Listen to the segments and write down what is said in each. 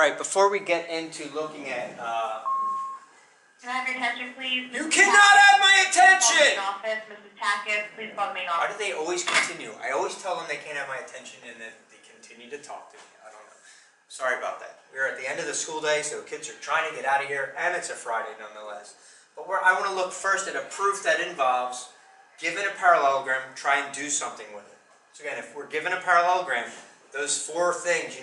right, before we get into looking at... Can I have your attention, please? You cannot have my attention! Office, Mrs. Tackett, please call the main Why office. do they always continue? I always tell them they can't have my attention and then they continue to talk to me. I don't know. Sorry about that. We're at the end of the school day, so kids are trying to get out of here, and it's a Friday nonetheless. But I want to look first at a proof that involves, given a parallelogram, try and do something with it. So again, if we're given a parallelogram, those four things,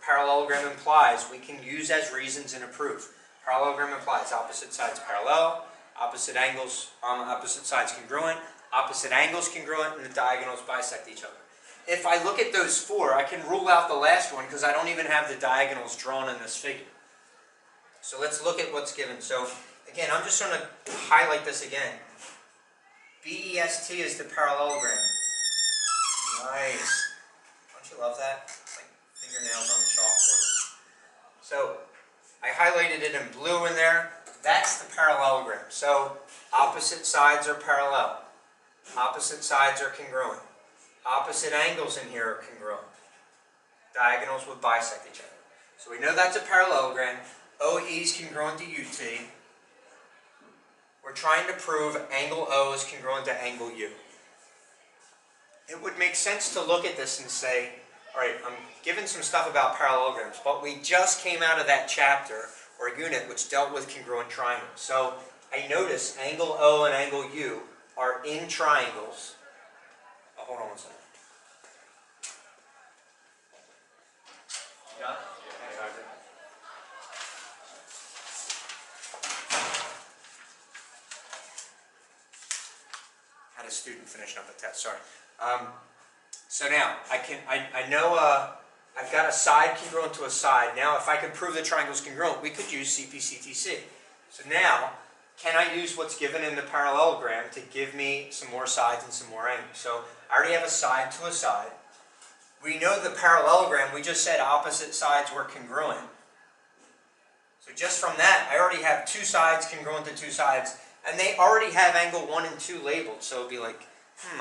parallelogram implies, we can use as reasons in a proof. Parallelogram implies opposite sides parallel, opposite sides congruent, opposite angles congruent, and the diagonals bisect each other. If I look at those four, I can rule out the last one because I don't even have the diagonals drawn in this figure. So let's look at what's given. So again, I'm just going to highlight this again. BEST is the parallelogram. Nice. Don't you love that? It's like fingernails on chalkboard. So I highlighted it in blue in there. That's the parallelogram. So opposite sides are parallel. Opposite sides are congruent. Opposite angles in here are congruent. Diagonals would bisect each other. So we know that's a parallelogram. OE is congruent to UT. We're trying to prove angle O is congruent to angle U. It would make sense to look at this and say, all right, I'm given some stuff about parallelograms, but we just came out of that chapter or unit which dealt with congruent triangles. So I notice angle O and angle U are in triangles. Oh, hold on one second. Yeah? Had a student finishing up a test, sorry. So now, I know I've got a side congruent to a side. Now, if I could prove the triangle is congruent, we could use CPCTC. So now, can I use what's given in the parallelogram to give me some more sides and some more angles? So I already have a side to a side. We know the parallelogram, we just said opposite sides were congruent. So just from that, I already have two sides congruent to two sides, and they already have angle 1 and 2 labeled. So it'd be like,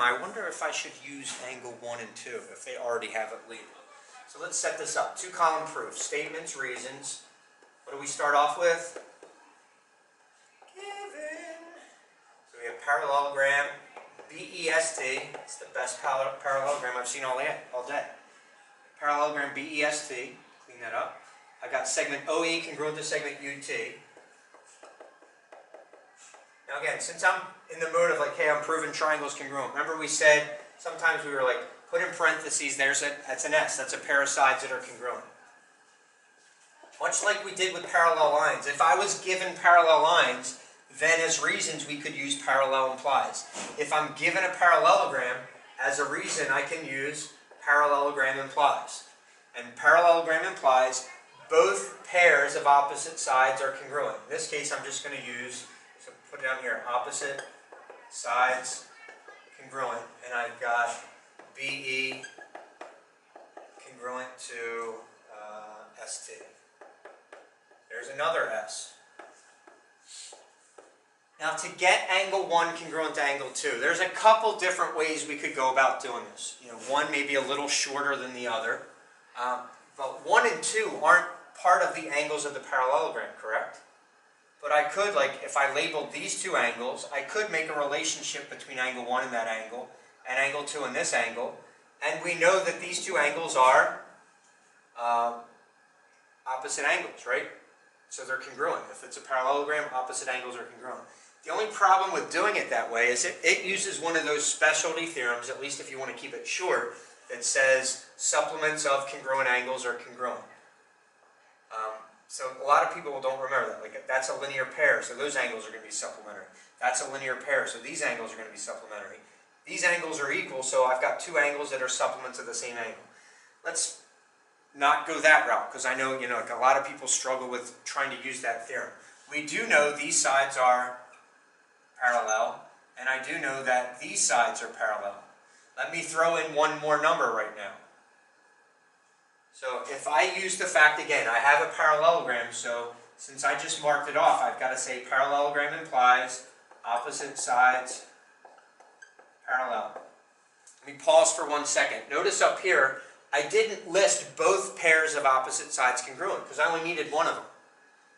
I wonder if I should use angle 1 and 2 if they already have it labeled. So let's set this up. Two-column proof. Statements, reasons. What do we start off with? Given. So we have parallelogram, BEST. It's the best parallelogram I've seen all day. Parallelogram BEST. Clean that up. I got segment OE congruent to segment UT. Now again, since I'm in the mode of like, hey, I'm proving triangles congruent. Remember we said, sometimes we were like, put in parentheses, that's an S. That's a pair of sides that are congruent. Much like we did with parallel lines. If I was given parallel lines, then as reasons we could use parallel implies. If I'm given a parallelogram, as a reason I can use parallelogram implies. And parallelogram implies both pairs of opposite sides are congruent. In this case, I'm just going to use, so put it down here, opposite sides congruent, and I've got BE congruent to ST. There's another S. Now to get angle 1 congruent to angle 2, there's a couple different ways we could go about doing this. One may be a little shorter than the other, but 1 and 2 aren't part of the angles of the parallelogram, correct? But I could, like, if I labeled these two angles, I could make a relationship between angle 1 and that angle, and angle 2 and this angle, and we know that these two angles are opposite angles, right? So they're congruent. If it's a parallelogram, opposite angles are congruent. The only problem with doing it that way is it uses one of those specialty theorems, at least if you want to keep it short, that says supplements of congruent angles are congruent. So a lot of people don't remember that. Like, that's a linear pair, so those angles are going to be supplementary. That's a linear pair, so these angles are going to be supplementary. These angles are equal, so I've got two angles that are supplements of the same angle. Let's not go that route, because I know, like a lot of people struggle with trying to use that theorem. We do know these sides are parallel, and I do know that these sides are parallel. Let me throw in one more number right now. So if I use the fact, again, I have a parallelogram, so since I just marked it off, I've got to say parallelogram implies opposite sides parallel. Let me pause for 1 second. Notice up here, I didn't list both pairs of opposite sides congruent because I only needed one of them.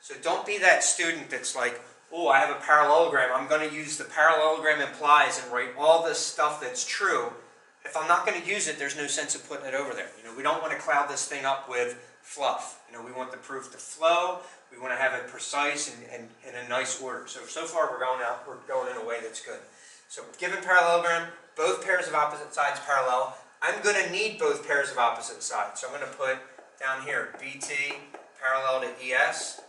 So don't be that student that's like, oh, I have a parallelogram. I'm going to use the parallelogram implies and write all this stuff that's true. If I'm not going to use it, there's no sense of putting it over there. We don't want to cloud this thing up with fluff. We want the proof to flow. We want to have it precise and in a nice order. So far we're going in a way that's good. So given parallelogram, both pairs of opposite sides parallel. I'm going to need both pairs of opposite sides. So I'm going to put down here BT parallel to ES.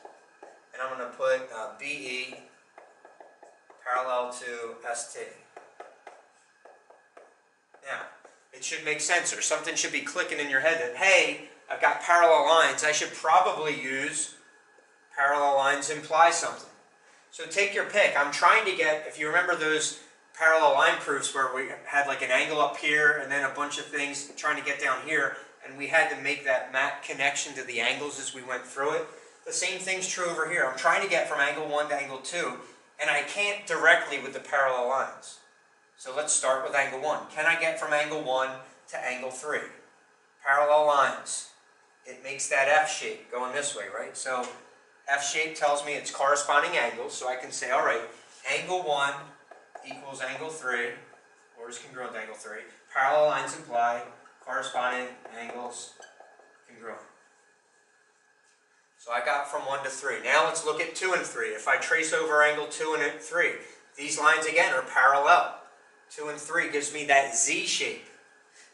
And I'm going to put BE parallel to ST. Now, it should make sense, or something should be clicking in your head that, hey, I've got parallel lines. I should probably use parallel lines imply something. So take your pick. I'm trying to get, if you remember those parallel line proofs where we had like an angle up here and then a bunch of things trying to get down here, and we had to make that map connection to the angles as we went through it. The same thing's true over here. I'm trying to get from angle 1 to angle 2, and I can't directly with the parallel lines. So let's start with angle 1. Can I get from angle 1 to angle 3? Parallel lines. It makes that F shape going this way, right? So F shape tells me it's corresponding angles, so I can say, all right, angle 1 equals angle 3, or is congruent to angle 3. Parallel lines imply corresponding angles congruent. So I got from 1 to 3. Now let's look at 2 and 3. If I trace over angle 2 and 3, these lines again are parallel. 2 and 3 gives me that Z shape.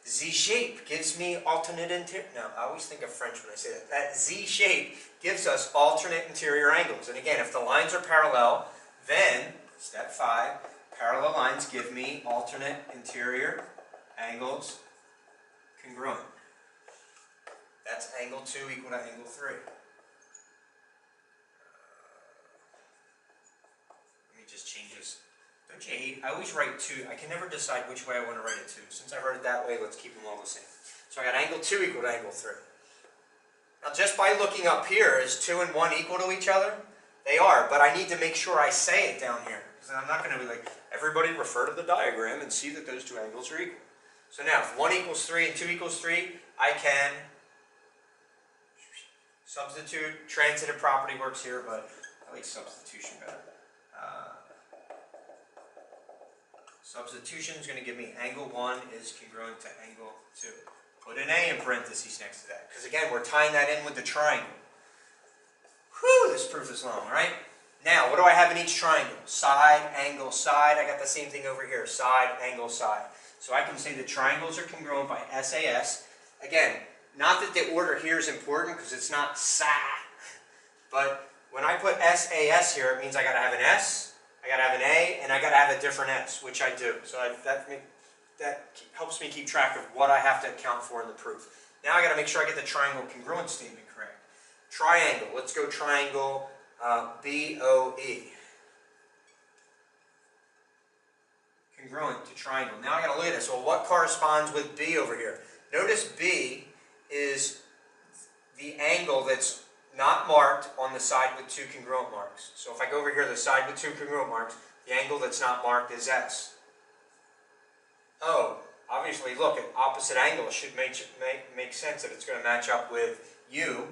Z shape gives me alternate interior. Now, I always think of French when I say that. That Z shape gives us alternate interior angles. And again, if the lines are parallel, then, step 5, parallel lines give me alternate interior angles congruent. That's angle 2 equal to angle 3. Just change this. Don't you hate? I always write 2. I can never decide which way I want to write it to. Since I wrote it that way, let's keep them all the same. So I got angle 2 equal to angle 3. Now just by looking up here, is 2 and 1 equal to each other? They are, but I need to make sure I say it down here. Because I'm not going to be like, everybody refer to the diagram and see that those two angles are equal. So now, if 1 equals 3 and 2 equals 3, I can substitute. Transitive property works here, but I like substitution better. Substitution is going to give me angle 1 is congruent to angle 2. Put an A in parentheses next to that, because again, we're tying that in with the triangle. Whew, this proof is long, right? Now, what do I have in each triangle? Side, angle, side. I got the same thing over here, side, angle, side. So I can say the triangles are congruent by SAS. Again, not that the order here is important, because it's not SA, but when I put SAS here, it means I got to have an S, I got to have an A, and I got to have a different S, which I do. So that helps me keep track of what I have to account for in the proof. Now I got to make sure I get the triangle congruent statement correct. Triangle. Let's go triangle BOE. Congruent to triangle. Now I got to look at this. Well, what corresponds with B over here? Notice B is the angle that's not marked on the side with 2 congruent marks. So if I go over here to the side with 2 congruent marks, the angle that's not marked is S. Oh, obviously, look, at opposite angles should make sense that it's going to match up with U,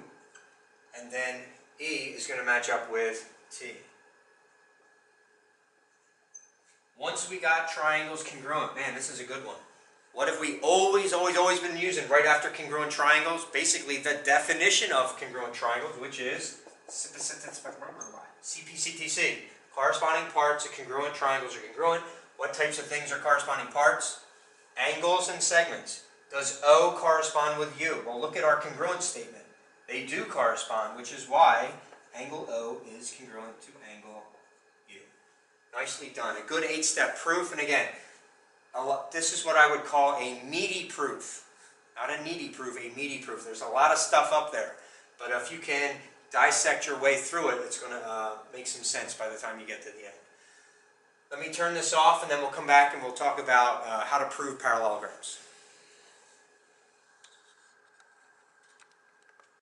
and then E is going to match up with T. Once we got triangles congruent, man, this is a good one. What have we always been using right after congruent triangles? Basically, the definition of congruent triangles, which is CPCTC. Corresponding parts of congruent triangles are congruent. What types of things are corresponding parts? Angles and segments. Does O correspond with U? Well, look at our congruent statement. They do correspond, which is why angle O is congruent to angle U. Nicely done. A good 8-step proof. And again, this is what I would call a meaty proof. Not a needy proof, a meaty proof. There's a lot of stuff up there. But if you can dissect your way through it, it's going to make some sense by the time you get to the end. Let me turn this off, and then we'll come back and we'll talk about how to prove parallelograms.